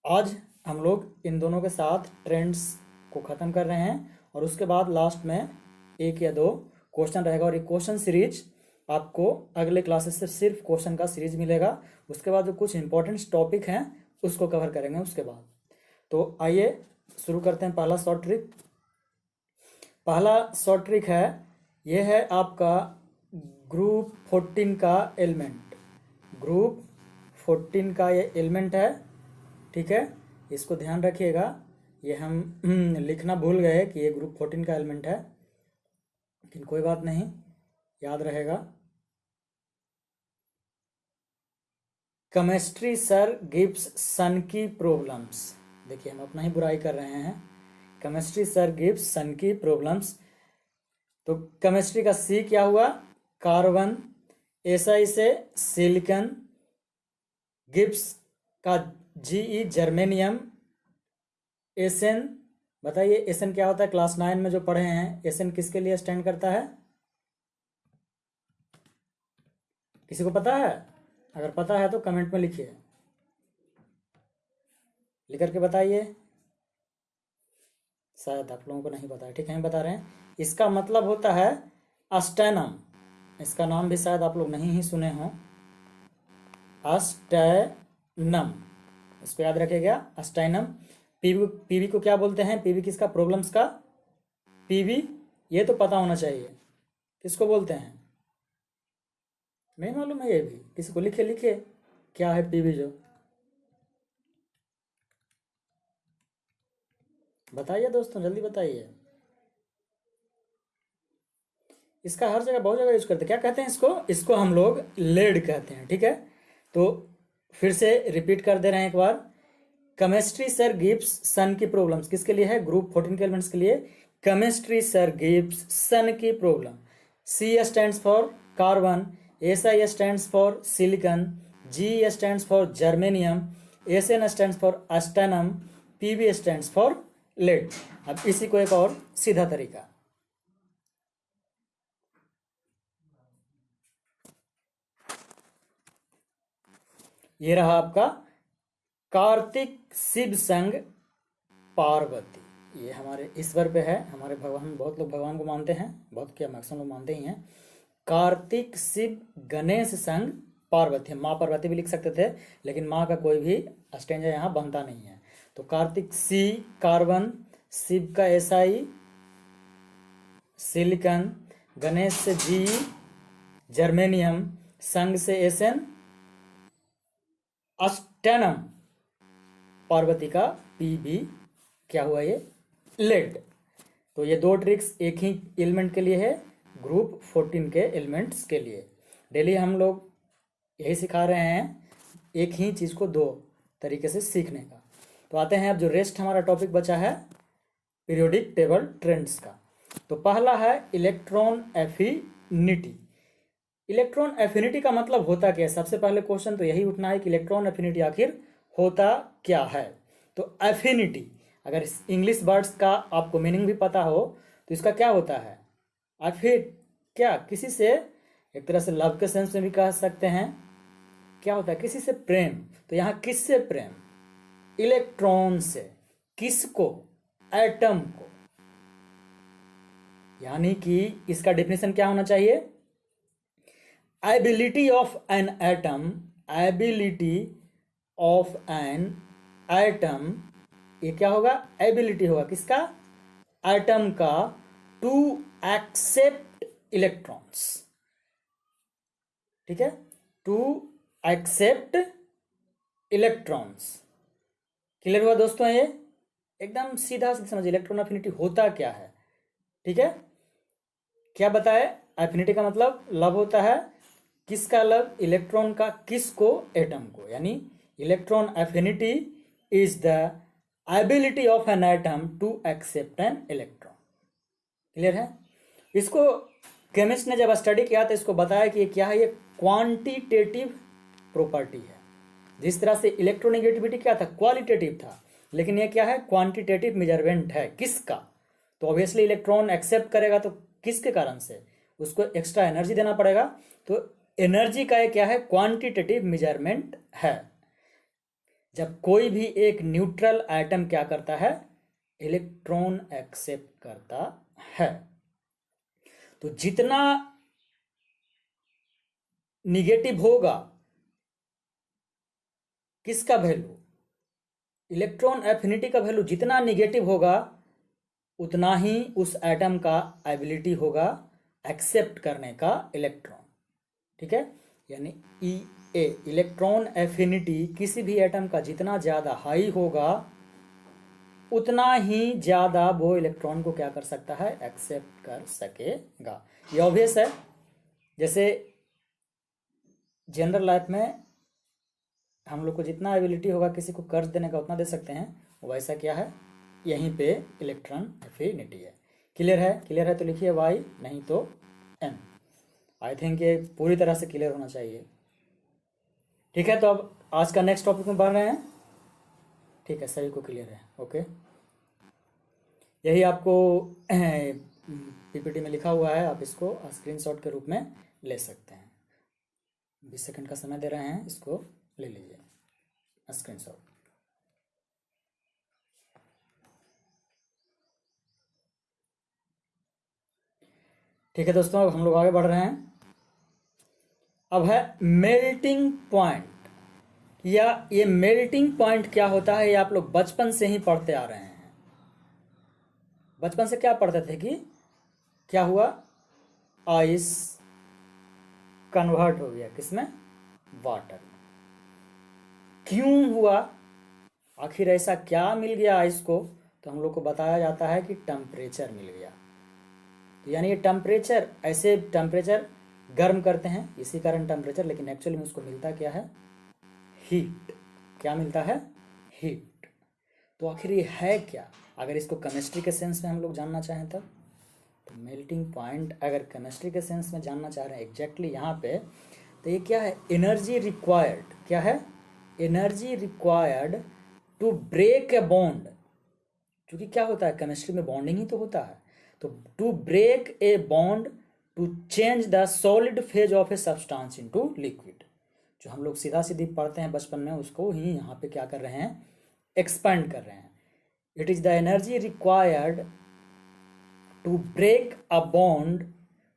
आज हम लोग इन दोनों के साथ ट्रेंड्स को ख़त्म कर रहे हैं, और उसके बाद लास्ट में 1 या 2 क्वेश्चन रहेगा, और ये क्वेश्चन सीरीज आपको अगले क्लासेस से सिर्फ क्वेश्चन का सीरीज मिलेगा। उसके बाद जो कुछ इंपॉर्टेंट टॉपिक हैं उसको कवर करेंगे उसके बाद। तो आइए शुरू करते हैं। पहला शॉर्ट ट्रिक है, ये है आपका ग्रुप 14 का एलिमेंट, ग्रुप 14 का ये एलिमेंट है। ठीक है, इसको ध्यान रखिएगा, ये हम लिखना भूल गए कि ये ग्रुप 14 का एलिमेंट है, लेकिन कोई बात नहीं, याद रहेगा। केमिस्ट्री सर गिव्स सन की प्रॉब्लम्स। देखिए हम अपना ही बुराई कर रहे हैं। केमिस्ट्री सर गिव्स सन की प्रॉब्लम्स। तो केमिस्ट्री का सी क्या हुआ? कार्बन। एसआई से सिलिकॉन। गिब्स का जीई जर्मेनियम। एसएन, बताइए एसएन क्या होता है? क्लास 9 में जो पढ़े हैं, एसएन किसके लिए स्टैंड करता है? किसी को पता है? अगर पता है तो कमेंट में लिखिए, लिख करके बताइए। शायद आप लोगों को नहीं पता है, ठीक है, हम बता रहे हैं। इसका मतलब होता है अस्टेनम। इसका नाम भी शायद आप लोग नहीं ही सुने हों, अस्टेनम, इसको याद रखिएगा, अस्टेनम। पीवी, पीवी को क्या बोलते हैं? पीवी किसका? प्रॉब्लम्स का पीवी, ये तो पता होना चाहिए। किसको बोलते हैं? नहीं मालूम है? ये भी किसी को लिखे, लिखे क्या है पीवी जो, बताइए दोस्तों, जल्दी बताइए। इसका हर जगह बहुत जगह यूज करते हैं। क्या कहते हैं इसको? इसको हम लोग लेड कहते हैं, ठीक है। तो फिर से रिपीट कर दे रहे हैं एक बार। केमिस्ट्री सर गिव्स सन की प्रॉब्लम्स किसके लिए है? ग्रुप 14 के एलिमेंट्स के लिए। केमिस्ट्री सर गिव्स सन की problem. C stands for carbon. S I stands for silicon. G stands for germanium. S N stands for stannum. PB stands for lead. अब इसी को एक और सीधा तरीका, ये रहा आपका कार्तिक शिव संग पार्वती। ये हमारे ईश्वर पे है, हमारे भगवान, बहुत लोग भगवान को मानते हैं, बहुत क्या मैक्सिमम लोग मानते ही हैं। कार्तिक शिव गणेश संग पार्वती। माँ पार्वती भी लिख सकते थे, लेकिन माँ का कोई भी स्टेंजा यहाँ बनता नहीं है। तो कार्तिक सी कार्बन, शिव का एसआई सिलिकॉन, गणेश से जी जर्मेनियम, संग से एसएन अस्टेनम, पार्वती का पीबी क्या हुआ? ये लेड। तो ये दो ट्रिक्स एक ही एलिमेंट के लिए है, ग्रुप 14 के एलिमेंट्स के लिए। डेली हम लोग यही सिखा रहे हैं, एक ही चीज़ को दो तरीके से सीखने का। तो आते हैं अब जो रेस्ट हमारा टॉपिक बचा है पीरियोडिक टेबल ट्रेंड्स का। तो पहला है इलेक्ट्रॉन एफिनिटी। इलेक्ट्रॉन एफिनिटी का मतलब होता क्या है? सबसे पहले क्वेश्चन तो यही उठना है कि इलेक्ट्रॉन एफिनिटी आखिर होता क्या है। तो एफिनिटी, अगर इंग्लिश वर्ड्स का आपको मीनिंग भी पता हो तो इसका क्या होता है? एफिट, क्या किसी से, एक तरह से लव के सेंस में भी कह सकते हैं। क्या होता है? किसी से प्रेम। तो यहाँ किससे प्रेम? इलेक्ट्रॉन से। किसको? एटम को। यानी कि इसका डेफिनेशन क्या होना चाहिए? Ability of an atom, ability of an atom, ये क्या होगा? एबिलिटी होगा किसका? एटम का, टू एक्सेप्ट इलेक्ट्रॉन्स, ठीक है, टू एक्सेप्ट इलेक्ट्रॉन्स। क्लियर हुआ दोस्तों? ये एकदम सीधा सीधा समझिए इलेक्ट्रॉन एफिनिटी होता क्या है, ठीक है। क्या बताए? एफिनिटी का मतलब लव होता है। किसका लव? इलेक्ट्रॉन का। किसको? एटम को। यानी electron affinity is the ability of an atom to accept an electron. Clear है? इसको केमिस्ट ने जब स्टडी किया तो इसको बताया कि ये क्या है? ये क्वांटिटेटिव प्रॉपर्टी है। जिस तरह से इलेक्ट्रोनेगेटिविटी क्या था? क्वालिटेटिव था, लेकिन ये क्या है? क्वांटिटेटिव मेजरमेंट है। किसका? तो ऑब्वियसली इलेक्ट्रॉन एक्सेप्ट करेगा तो किसके कारण से? उसको एक्स्ट्रा एनर्जी देना पड़ेगा। तो एनर्जी का ये क्या है? क्वांटिटेटिव मेजरमेंट है। जब कोई भी एक न्यूट्रल एटम क्या करता है? इलेक्ट्रॉन एक्सेप्ट करता है। तो जितना निगेटिव होगा, किसका वैल्यू? इलेक्ट्रॉन एफिनिटी का वैल्यू जितना निगेटिव होगा उतना ही उस एटम का एबिलिटी होगा एक्सेप्ट करने का इलेक्ट्रॉन, ठीक है। यानी ई ए, इलेक्ट्रॉन एफिनिटी किसी भी एटम का जितना ज़्यादा हाई होगा उतना ही ज़्यादा वो इलेक्ट्रॉन को क्या कर सकता है, एक्सेप्ट कर सकेगा। ये ऑब्वियस है। जैसे जनरल लाइफ में हम लोग को जितना एबिलिटी होगा किसी को कर्ज देने का उतना दे सकते हैं, वैसा क्या है, यहीं पे इलेक्ट्रॉन एफिनिटी है। क्लियर है? क्लियर है तो लिखिए वाई, नहीं तो एम। आई थिंक ये पूरी तरह से क्लियर होना चाहिए। ठीक है, तो अब आज का नेक्स्ट टॉपिक में बढ़ रहे हैं। ठीक है, सभी को क्लियर है? ओके, यही आपको पीपीटी में लिखा हुआ है, आप इसको स्क्रीनशॉट के रूप में ले सकते हैं। 20 सेकंड का समय दे रहे हैं, इसको ले लीजिए स्क्रीनशॉट। ठीक है दोस्तों, अब हम लोग आगे बढ़ रहे हैं। अब है मेल्टिंग पॉइंट, या ये मेल्टिंग पॉइंट क्या होता है, ये आप लोग बचपन से ही पढ़ते आ रहे हैं। बचपन से क्या पढ़ते थे कि क्या हुआ, आइस कन्वर्ट हो गया किसमें, वाटर। क्यों हुआ, आखिर ऐसा क्या मिल गया आइस को, तो हम लोग को बताया जाता है कि टेम्परेचर मिल गया। तो यानी ये टेम्परेचर, ऐसे टेम्परेचर गर्म करते हैं, इसी कारण टेम्परेचर, लेकिन एक्चुअली में उसको मिलता क्या है, हीट। क्या मिलता है, हीट। तो आखिर ये है क्या, अगर इसको केमिस्ट्री के सेंस में हम लोग जानना चाहें तब, तो मेल्टिंग पॉइंट अगर केमिस्ट्री के सेंस में जानना चाह रहे हैं एग्जैक्टली यहाँ पे, तो ये क्या है, एनर्जी रिक्वायर्ड। क्या है, energy required to break a bond. क्योंकि क्या होता है, केमिस्ट्री में बॉन्डिंग ही तो होता है। तो to break a bond to change the solid phase of a substance into liquid. जो हम लोग सीधा सीधी पढ़ते हैं बचपन में, उसको ही यहाँ पे क्या कर रहे हैं, एक्सपेंड कर रहे हैं। It is the energy required to break a bond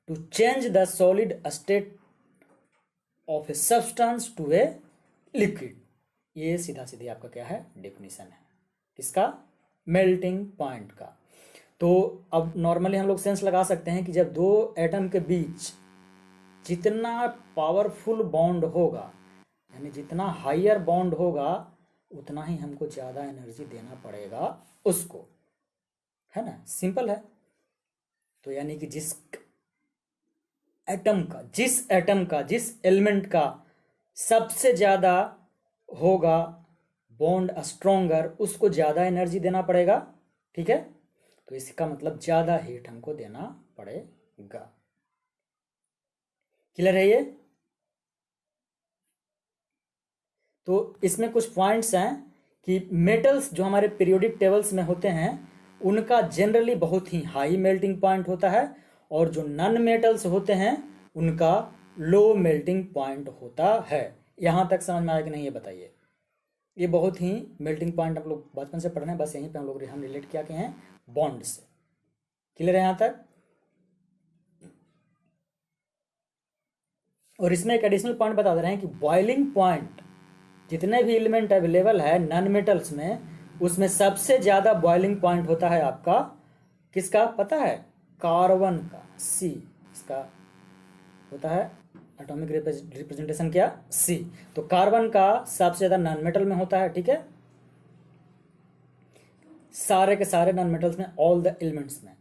to change the solid state of a substance to a liquid. ये सीधा सीधी आपका क्या है, डेफिनेशन है किसका, मेल्टिंग पॉइंट का। तो अब नॉर्मली हम लोग सेंस लगा सकते हैं कि जब दो एटम के बीच जितना पावरफुल बॉन्ड होगा, यानी जितना हायर बॉन्ड होगा, उतना ही हमको ज़्यादा एनर्जी देना पड़ेगा उसको, है ना, सिंपल है। तो यानी कि जिस एटम का जिस एलिमेंट का सबसे ज़्यादा होगा बॉन्ड स्ट्रोंगर, उसको ज़्यादा एनर्जी देना पड़ेगा। ठीक है, तो इसका मतलब ज़्यादा हीट हमको देना पड़ेगा। क्लियर है ये? तो इसमें कुछ पॉइंट्स हैं कि मेटल्स जो हमारे पीरियोडिक टेबल्स में होते हैं, उनका जनरली बहुत ही हाई मेल्टिंग पॉइंट होता है, और जो नॉन मेटल्स होते हैं उनका लो मेल्टिंग पॉइंट होता है। यहाँ तक समझ में आया कि नहीं, ये बताइए। ये बहुत ही मेल्टिंग पॉइंट हम लोग बचपन से पढ़ रहे हैं, बस यहीं पे हम रिलेट किया के हैं बॉन्ड से। क्लियर है यहाँ तक? और इसमें एक एडिशनल पॉइंट बता दे रहे हैं कि बॉइलिंग पॉइंट, जितने भी एलिमेंट अवेलेबल है नॉन मेटल्स में, उसमें सबसे ज़्यादा बॉइलिंग पॉइंट होता है आपका किसका, पता है, कार्बन का, सी। इसका होता है एटॉमिक रिप्रेजेंटेशन क्या, सी। तो कार्बन का सबसे ज़्यादा नॉन मेटल में होता है। ठीक है, सारे के सारे नॉन मेटल्स में, ऑल द एलिमेंट्स में।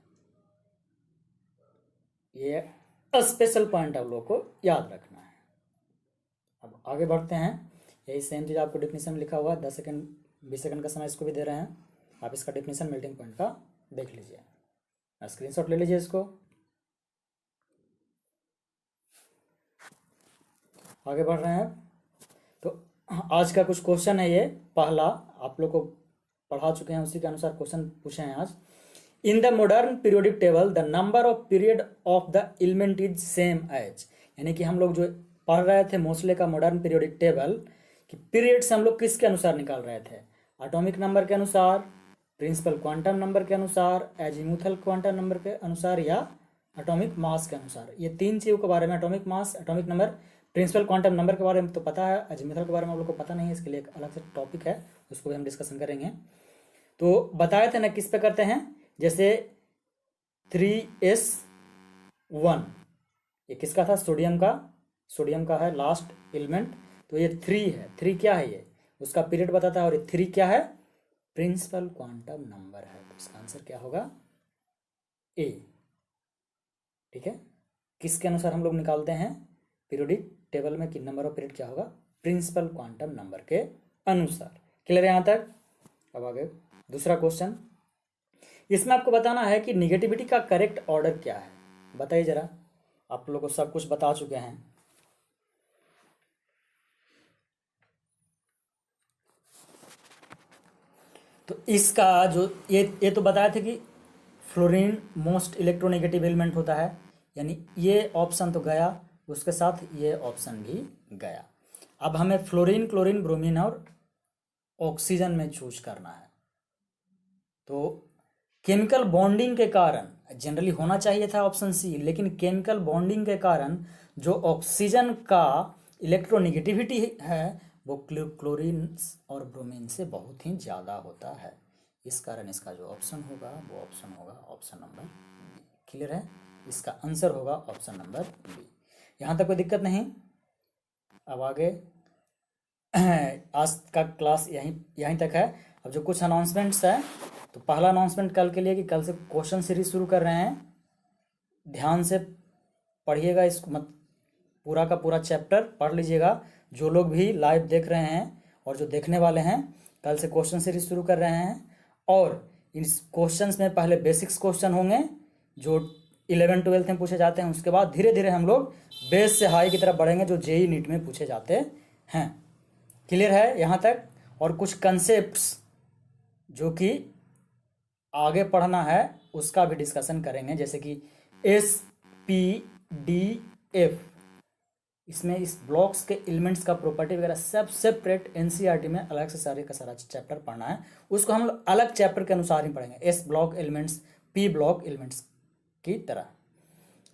ये स्पेशल पॉइंट आप लोगों को याद रखना है। अब आगे बढ़ते हैं। यही सेम चीज़ आपको डेफिनेशन में लिखा हुआ है, 10 सेकंड 20 सेकंड का समय इसको भी दे रहे हैं। आप इसका डेफिनेशन मेल्टिंग पॉइंट का देख लीजिए, स्क्रीनशॉट ले लीजिए इसको। आगे बढ़ रहे हैं। तो आज का कुछ क्वेश्चन है, ये पहला आप लोग को पढ़ा चुके हैं, उसी के अनुसार क्वेश्चन पूछे हैं आज। In the modern periodic table the number of period of the element is same as. यानी कि हम लोग जो पढ़ रहे थे मोस्टली का मॉडर्न पीरियोडिक टेबल, कि पीरियड्स हम लोग किसके अनुसार निकाल रहे थे, एटॉमिक नंबर के अनुसार, प्रिंसिपल क्वांटम नंबर के अनुसार, एजीमुथल क्वांटम नंबर के अनुसार, या एटॉमिक मास के अनुसार। ये तीन चीज़ों के बारे में, atomic mass, atomic number, principal quantum number के बारे में तो पता है, एजीमुथल के बारे में आप लोग को पता नहीं है, इसके लिए एक अलग से टॉपिक है, उसको भी हम डिस्कशन करेंगे। तो बताए थे ना किस पे करते हैं, जैसे 3s1, ये किसका था, सोडियम का है लास्ट एलिमेंट। तो ये 3 है, 3 क्या है, ये उसका पीरियड बताता है, और ये 3 क्या है, प्रिंसिपल क्वांटम नंबर है। तो इसका आंसर क्या होगा? ए। ठीक है, किसके अनुसार हम लोग निकालते हैं पीरियोडिक टेबल में कि नंबर ऑफ पीरियड क्या होगा? प्रिंसिपल क्वांटम नंबर के अनुसार। क्लियर है यहाँ तक? अब आगे दूसरा क्वेश्चन। इसमें आपको बताना है कि निगेटिविटी का करेक्ट ऑर्डर क्या है। बताइए जरा, आप लोगों को सब कुछ बता चुके हैं। तो इसका जो ये तो बताया थे कि फ्लोरीन मोस्ट इलेक्ट्रोनेगेटिव एलिमेंट होता है, यानी ये ऑप्शन तो गया, उसके साथ ये ऑप्शन भी गया। अब हमें फ्लोरीन, क्लोरीन, ब्रोमीन और ऑक्सीजन में चूज करना है। तो केमिकल बॉन्डिंग के कारण जनरली होना चाहिए था ऑप्शन सी, लेकिन केमिकल बॉन्डिंग के कारण जो ऑक्सीजन का इलेक्ट्रोनेगेटिविटी है वो क्लोरीन और ब्रोमीन से बहुत ही ज़्यादा होता है। इस कारण इसका जो ऑप्शन होगा वो ऑप्शन होगा ऑप्शन नंबर बी। क्लियर है? इसका आंसर होगा ऑप्शन नंबर बी। यहाँ तक कोई दिक्कत नहीं। अब आगे आज का क्लास यहीं तक है। अब जो कुछ अनाउंसमेंट्स है, तो पहला अनाउंसमेंट कल के लिए कि कल से क्वेश्चन सीरीज शुरू कर रहे हैं। ध्यान से पढ़िएगा इसको, मत पूरा का पूरा चैप्टर पढ़ लीजिएगा। जो लोग भी लाइव देख रहे हैं और जो देखने वाले हैं, कल से क्वेश्चन सीरीज शुरू कर रहे हैं। और इन क्वेश्चंस में पहले बेसिक्स क्वेश्चन होंगे जो 11th-12th में पूछे जाते हैं। उसके बाद धीरे धीरे हम लोग बेस से हाई की तरफ बढ़ेंगे जो जेई नीट में पूछे जाते हैं। क्लियर है यहाँ तक? और कुछ कंसेप्ट्स जो कि आगे पढ़ना है उसका भी डिस्कशन करेंगे, जैसे कि SPDF, इसमें इस ब्लॉक्स के एलिमेंट्स का प्रॉपर्टी वगैरह सब सेपरेट एनसीईआरटी में अलग से सारे का सारा चैप्टर पढ़ना है। उसको हम लोग अलग चैप्टर के अनुसार ही पढ़ेंगे, S block elements, P block elements की तरह।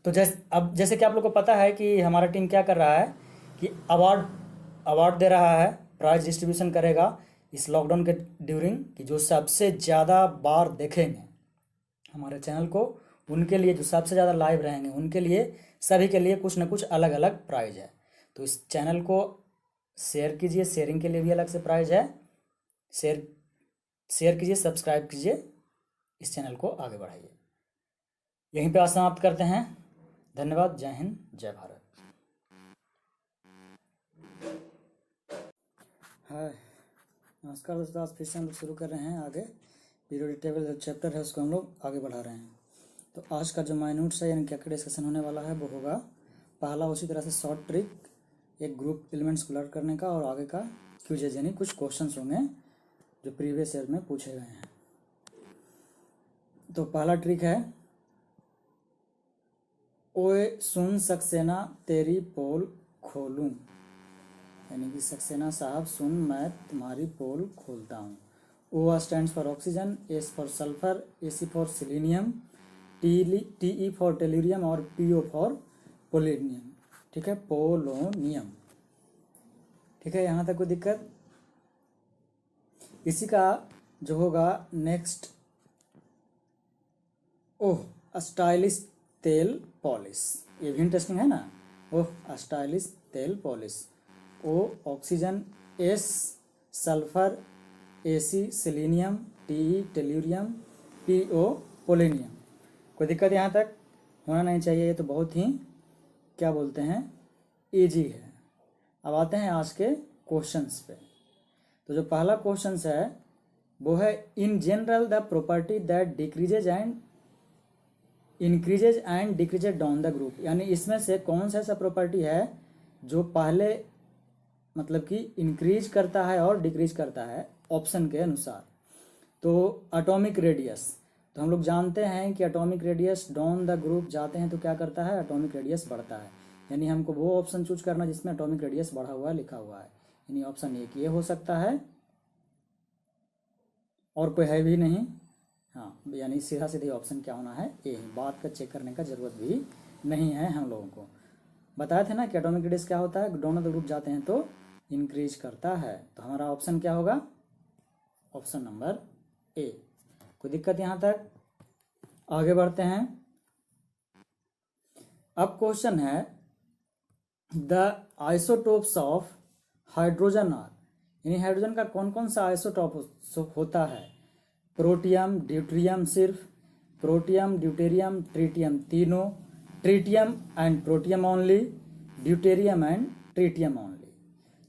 तो जैसे कि आप लोग को पता है कि हमारा टीम क्या कर रहा है कि अवार्ड दे रहा है, प्राइज डिस्ट्रीब्यूशन करेगा इस लॉकडाउन के ड्यूरिंग, कि जो सबसे ज़्यादा बार देखेंगे हमारे चैनल को, उनके लिए, जो सबसे ज़्यादा लाइव रहेंगे उनके लिए, सभी के लिए कुछ न कुछ अलग अलग प्राइज है। तो इस चैनल को शेयर कीजिए, शेयरिंग के लिए भी अलग से प्राइज है। शेयर कीजिए, सब्सक्राइब कीजिए, इस चैनल को आगे बढ़ाइए। यहीं पे आज समाप्त करते हैं। धन्यवाद। जय हिंद, जय भारत। हाय, नमस्कार दोस्तों। आज फिर से हम लोग शुरू कर रहे हैं आगे पीरियोडिक टेबल जो चैप्टर है उसको हम लोग आगे बढ़ा रहे हैं। तो आज का जो माइन्यूट्स है यानी क्या डिस्कशन होने वाला है वो होगा पहला, उसी तरह से शॉर्ट ट्रिक, एक ग्रुप एलिमेंट्स को लर्न करने का, और आगे का क्यूजेज यानी कुछ क्वेश्चंस होंगे जो प्रीवियस ईयर में पूछे गए हैं। तो पहला ट्रिक है, ओए सुन सक्सेना तेरी पोल खोलूं, यानी कि सक्सेना साहब सुन मैं तुम्हारी पोल खोलता हूँ। O stands for oxygen, S for sulphur, SE for selenium, TE for tellurium और पीओ फॉर पोलोनियम। ठीक है, पोलोनियम। ठीक है, यहाँ तक कोई दिक्कत? इसी का जो होगा नेक्स्ट, ओह स्टाइलिश तेल पॉलिश, ये भी इंटरेस्टिंग है ना। ओह स्टाइलिश तेल polish. O oxygen, S sulphur, SE selenium, T tellurium, PO polonium. कोई दिक्कत यहाँ तक? होना नहीं चाहिए, ये तो बहुत ही क्या बोलते हैं इजी है। अब आते हैं आज के क्वेश्चंस पे। तो जो पहला क्वेश्चंस है वो है, in general the property that decreases and increases and decreases down the group, यानी इसमें से कौन सा ऐसा प्रॉपर्टी है जो पहले मतलब कि इंक्रीज करता है और डिक्रीज करता है ऑप्शन के अनुसार। तो एटॉमिक रेडियस, तो हम लोग जानते हैं कि atomic radius down the group जाते हैं तो क्या करता है, एटॉमिक रेडियस बढ़ता है। यानी हमको वो ऑप्शन चूज करना जिसमें एटॉमिक रेडियस बढ़ा हुआ लिखा हुआ है, यानी ऑप्शन एक ये हो सकता है, और कोई है भी नहीं। हाँ, यानी सीधा सीधे ऑप्शन क्या होना है, ए। बात का चेक करने का जरूरत भी नहीं है। हम लोगों को बताया थे ना कि एटॉमिक रेडियस क्या होता है, डाउन द ग्रुप जाते हैं तो इंक्रीज करता है। तो हमारा ऑप्शन क्या होगा, ऑप्शन नंबर ए। कोई दिक्कत यहाँ तक? आगे बढ़ते हैं। अब क्वेश्चन है, the isotopes of hydrogen are, यानी हाइड्रोजन का कौन कौन सा आइसोटॉप होता है? प्रोटियम, ड्यूटेरियम सिर्फ, प्रोटियम, ड्यूटेरियम, ट्रिटियम तीनों, tritium and protium only, deuterium and tritium only.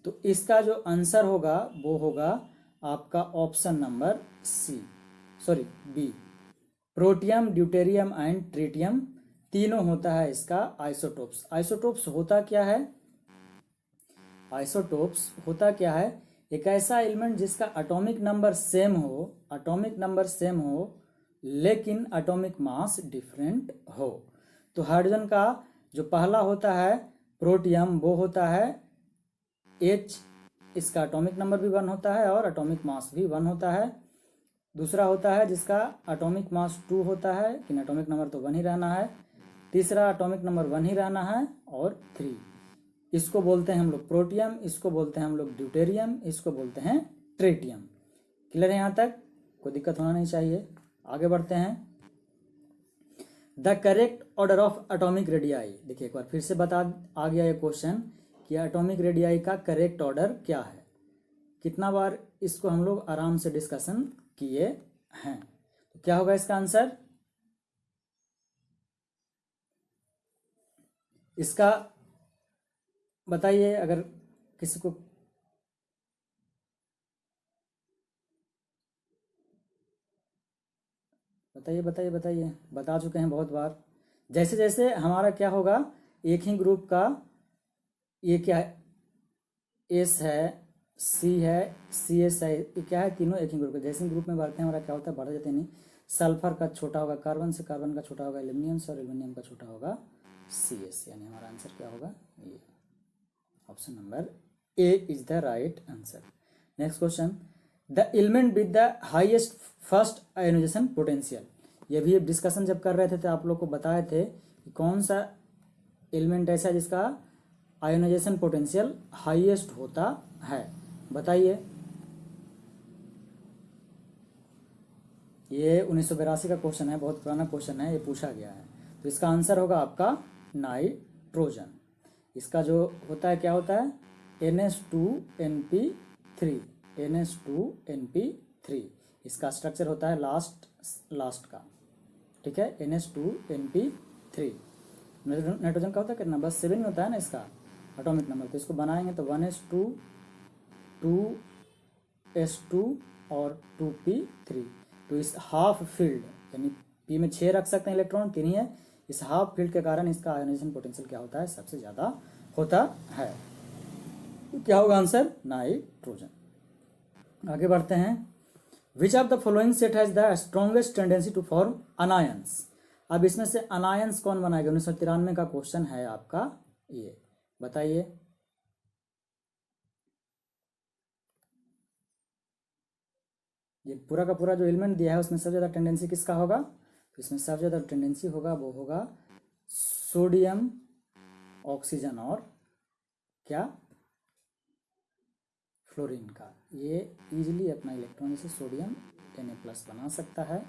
तो इसका जो आंसर होगा वो होगा आपका option number C, sorry B. Protium, deuterium and tritium तीनों होता है इसका आइसोटोप्स। आइसोटोप्स होता क्या है? आइसोटोप्स होता क्या है? एक ऐसा एलिमेंट जिसका एटॉमिक नंबर सेम हो, एटॉमिक नंबर सेम हो लेकिन एटॉमिक मास डिफरेंट हो। तो हाइड्रोजन का जो पहला होता है प्रोटियम, वो होता है H, इसका एटॉमिक नंबर भी 1 होता है और एटॉमिक मास भी 1 होता है। दूसरा होता है जिसका एटॉमिक मास 2 होता है लेकिन एटॉमिक नंबर तो 1 ही रहना है। तीसरा एटॉमिक नंबर 1 ही रहना है और 3, इसको बोलते हैं हम लोग प्रोटियम, इसको बोलते हैं हम लोग ड्यूटेरियम, इसको बोलते हैं ट्रिटियम। क्लियर है? यहाँ तक कोई दिक्कत होना नहीं चाहिए। आगे बढ़ते हैं। The correct order of atomic radii. देखिए एक बार फिर से बता आ गया ये क्वेश्चन कि एटॉमिक रेडियाई का करेक्ट ऑर्डर क्या है। कितना बार इसको हम लोग आराम से डिस्कशन किए हैं। तो क्या होगा इसका आंसर? इसका बताइए अगर किसी को बताइए बताइए बताइए। बता चुके हैं बहुत बार। जैसे जैसे हमारा क्या होगा, एक ही ग्रुप का, ये क्या है, एस है, सी है, सी एस है, ये क्या है, तीनों एक ही ग्रुप के। जैसे ही ग्रुप में बढ़ते हैं हमारा क्या होता है, बढ़ जाते हैं नहीं। सल्फर का छोटा होगा कार्बन से, कार्बन का छोटा होगा एल्यूमिनियम से, और एल्यूमिनियम का छोटा होगा सी एस। यानी हमारा आंसर क्या होगा? ये option number A is the right answer. Next question. The element with the highest first ionization potential. ये भी डिस्कशन जब कर रहे थे तो आप लोग को बताए थे कि कौन सा एलिमेंट ऐसा है जिसका आयोनाइजेशन पोटेंशियल हाईएस्ट होता है। बताइए। ये 1982 का क्वेश्चन है, बहुत पुराना क्वेश्चन है, ये पूछा गया है। तो इसका आंसर होगा आपका नाइट्रोजन। इसका जो होता है क्या होता है, NH2NP3, NH2NP3 इसका स्ट्रक्चर होता है लास्ट का। ठीक है, NH2NP3। नाइट्रोजन का होता है कितना, बस 7 में होता है ना इसका एटॉमिक नंबर। तो इसको बनाएंगे तो 1s2, 2s2 और 2p3। तो इस हाफ फील्ड यानी पी में 6 रख सकते हैं इलेक्ट्रॉन, 3 ही है। इस हाफ फील्ड के कारण इसका आयोनाइजेशन पोटेंशियल क्या होता है, सबसे ज़्यादा होता है। तो क्या होगा आंसर? नाइट्रोजन। आगे बढ़ते हैं। Which of the following set has the strongest tendency to form anions. अब इसमें से अनायंस कौन बनाएगा? 1993 का क्वेश्चन है आपका ये, बताइए। ये पूरा का पूरा जो एलिमेंट दिया है उसमें सबसे ज़्यादा टेंडेंसी किसका होगा? तो इसमें सबसे ज़्यादा टेंडेंसी होगा वो होगा सोडियम, ऑक्सीजन और क्या, फ्लोरीन का। ये इजीली अपना इलेक्ट्रॉन से सोडियम Na+ बना सकता है।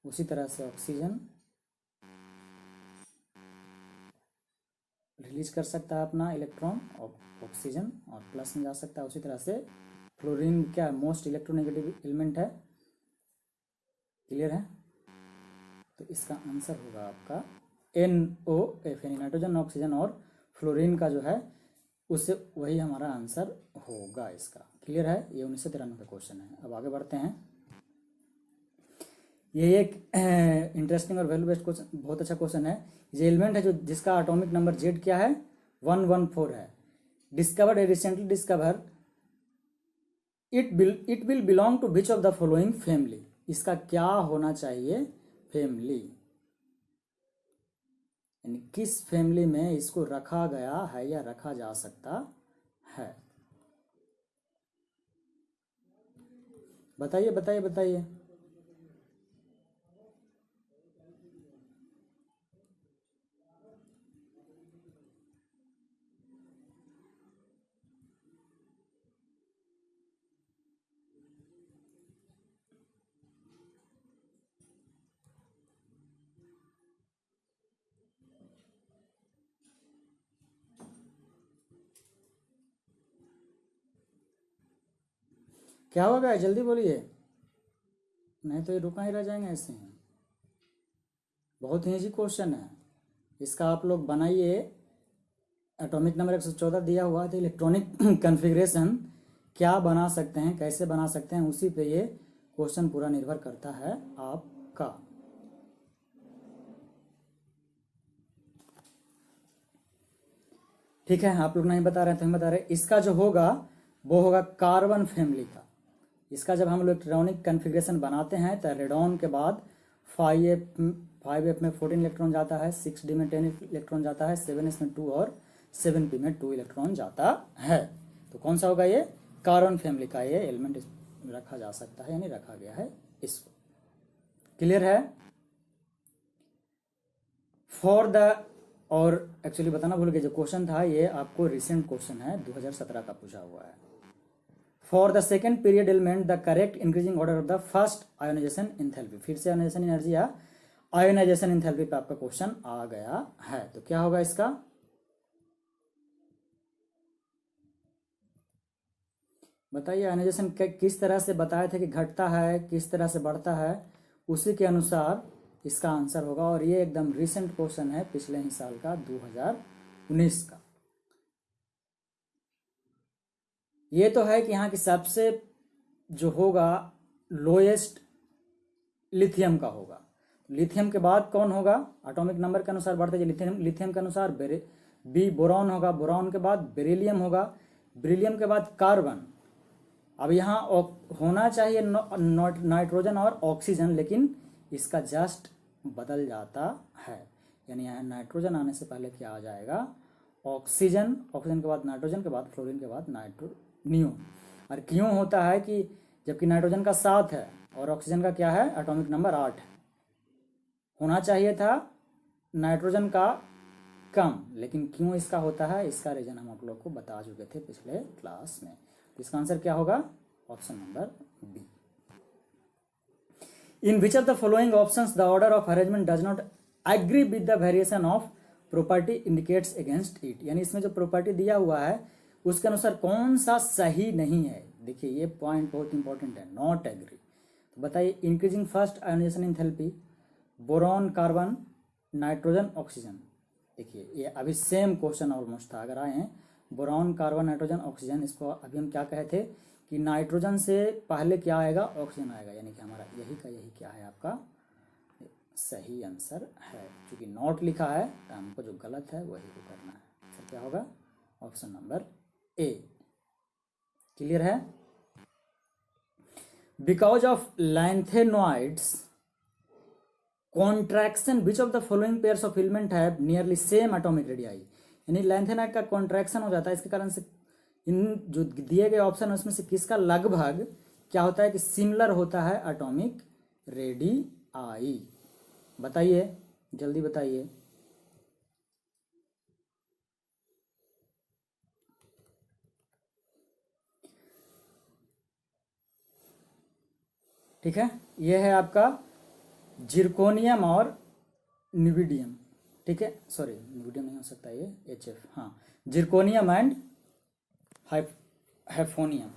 उसी तरह से ऑक्सीजन रिलीज कर सकता है अपना इलेक्ट्रॉन, ऑक्सीजन और प्लस में जा सकता है। उसी तरह से फ्लोरीन क्या मोस्ट इलेक्ट्रोनेगेटिव एलिमेंट है। क्लियर है? तो इसका आंसर होगा आपका NOF, यानी नाइट्रोजन, ऑक्सीजन और फ्लोरीन का जो है उससे वही हमारा आंसर होगा इसका। क्लियर है? ये 1993 का क्वेश्चन है। अब आगे बढ़ते हैं। ये एक इंटरेस्टिंग और वैल्यू बेस्ड क्वेश्चन, बहुत अच्छा क्वेश्चन है। ये एलिमेंट है जो जिसका एटॉमिक नंबर Z क्या है, 114 है। Discovered, recently discover, it will belong to which of the following family. इसका क्या होना चाहिए फैमिली, यानी किस फैमिली में इसको रखा गया है या रखा जा सकता है। बताइए बताइए बताइए। क्या होगा, जल्दी बोलिए, नहीं तो ये रुका ही रह जाएंगे ऐसे ही। बहुत ही ईजी क्वेश्चन है, इसका आप लोग बनाइए। एटॉमिक नंबर 114 दिया हुआ है, तो इलेक्ट्रॉनिक कन्फिग्रेशन क्या बना सकते हैं, कैसे बना सकते हैं, उसी पे ये क्वेश्चन पूरा निर्भर करता है आपका। ठीक है, आप लोग नहीं बता रहे थे, हम बता रहे, इसका जो होगा वो होगा कार्बन फैमिली का। इसका जब हम लोग इलेक्ट्रॉनिक कन्फिग्रेशन बनाते हैं तो रेडॉन के बाद 5f में 14 इलेक्ट्रॉन जाता है, 6d में 10 इलेक्ट्रॉन जाता है, 7s में 2 और 7p में 2 इलेक्ट्रॉन जाता है। तो कौन सा होगा, ये कार्बन फैमिली का ये एलिमेंट रखा जा सकता है, यानी रखा गया है इसको। क्लियर है। फॉर द, और एक्चुअली बताना भूल गए, जो क्वेश्चन था ये आपको रिसेंट क्वेश्चन है, 2017 का पूछा हुआ है। For the second period element the correct increasing order of the first ionization enthalpy, फिर से आयोनाइजेशन एनर्जी या आयोनाइजेशन एंथैल्पी पे आपका क्वेश्चन आ गया है। तो क्या होगा इसका, बताइए। आयोनाइजेशन किस तरह से बताए थे कि घटता है, किस तरह से बढ़ता है, उसी के अनुसार इसका आंसर होगा। और ये एकदम रिसेंट क्वेश्चन है, पिछले ही साल का, 2019 का। ये तो है कि यहाँ की सबसे जो होगा लोएस्ट लिथियम का होगा। लिथियम के बाद कौन होगा, एटॉमिक नंबर के अनुसार बढ़ते लिथियम, लिथियम के अनुसार बी बोरॉन होगा, बोरॉन के बाद बेरिलियम होगा, बेरिलियम के बाद कार्बन। अब यहाँ होना चाहिए नाइट्रोजन और ऑक्सीजन, लेकिन इसका जस्ट बदल जाता है, यानी यहाँ नाइट्रोजन आने से पहले क्या आ जाएगा, ऑक्सीजन, ऑक्सीजन के बाद नाइट्रोजन, के बाद फ्लोरीन, के बाद नियोन। और क्यों होता है कि जबकि नाइट्रोजन का 7 है और ऑक्सीजन का क्या है, एटॉमिक नंबर 8 है, होना चाहिए था नाइट्रोजन का कम, लेकिन क्यों इसका होता है, इसका रीजन हम आप लोग को बता चुके थे पिछले क्लास में। तो इसका आंसर क्या होगा, option number B. In which of the following options the order of arrangement does not agree with the variation of property indicates against it, यानी इसमें जो प्रॉपर्टी दिया हुआ है उसके अनुसार कौन सा सही नहीं है। देखिए ये पॉइंट बहुत इंपॉर्टेंट है, नॉट एग्री। तो बताइए, increasing first ionization enthalpy, boron carbon nitrogen oxygen. देखिए ये अभी सेम क्वेश्चन ऑलमोस्ट था, अगर आए हैं बोरॉन कार्बन नाइट्रोजन ऑक्सीजन, इसको अभी हम क्या कहे थे कि नाइट्रोजन से पहले क्या आएगा, ऑक्सीजन आएगा, यानी कि हमारा यही का यही क्या है, आपका सही आंसर है। क्योंकि नॉट लिखा है तो हमको जो गलत है वही को करना है। आंसर क्या होगा, ऑप्शन नंबर ए। क्लियर है। Because of lanthanoids contraction which of the following pairs of element have nearly same atomic radii, यानी लैंथेनॉइड का कॉन्ट्रैक्शन हो जाता है, इसके कारण से इन जो दिए गए ऑप्शन उसमें से किसका लगभग क्या होता है कि सिमिलर होता है एटॉमिक रेडियाई। बताइए, जल्दी बताइए। ठीक है, यह है आपका जिरकोनियम और निविडियम। ठीक है, सॉरी निविडियम नहीं हो सकता, ये HF, हाँ, जिरकोनियम एंड हैफोनियम।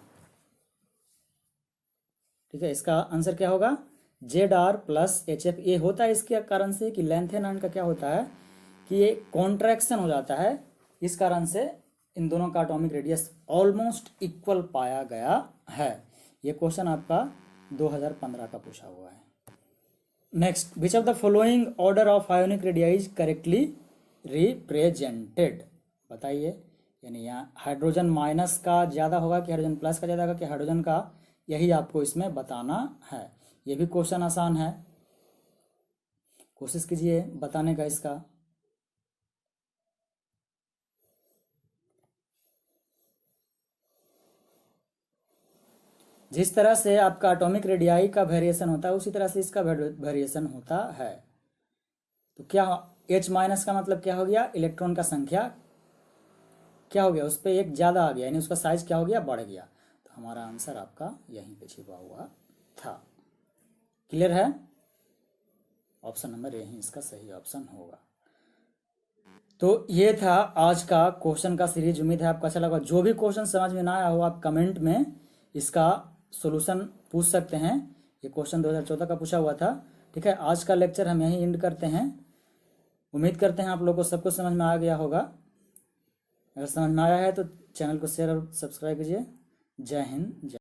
ठीक है, इसका आंसर क्या होगा, Zr प्लस HF। ये होता है इसके कारण से कि लैंथेनॉइड का क्या होता है कि ये कॉन्ट्रैक्शन हो जाता है, इस कारण से इन दोनों का एटॉमिक रेडियस ऑलमोस्ट इक्वल पाया गया है। ये क्वेश्चन आपका 2015 का पूछा हुआ है। Next, which of the following order of ionic radii is correctly represented. बताइए, यानी यहाँ हाइड्रोजन माइनस का ज़्यादा होगा कि हाइड्रोजन प्लस का ज़्यादा होगा कि हाइड्रोजन का, यही आपको इसमें बताना है। ये भी क्वेश्चन आसान है, कोशिश कीजिए बताने का इसका। जिस तरह से आपका एटॉमिक रेडियाई का वेरिएशन होता है उसी तरह से इसका वेरिएशन होता है। तो क्या H माइनस का मतलब क्या हो गया, इलेक्ट्रॉन का संख्या क्या हो गया, उस पर एक ज़्यादा आ गया, यानी उसका साइज क्या हो गया, बढ़ गया। तो हमारा आंसर आपका यहीं पे छिपा हुआ था। क्लियर है, ऑप्शन नंबर ए ही इसका सही ऑप्शन होगा। तो ये था आज का क्वेश्चन का सीरीज। उम्मीद है आपको अच्छा लगा। जो भी क्वेश्चन समझ में ना आया हो आप कमेंट में इसका सॉल्यूशन पूछ सकते हैं। ये क्वेश्चन 2014 का पूछा हुआ था। ठीक है, आज का लेक्चर हम यहीं एंड करते हैं। उम्मीद करते हैं आप लोगों को सब कुछ समझ में आ गया होगा। अगर समझ में आया है तो चैनल को शेयर और सब्सक्राइब कीजिए। जय हिंद, जय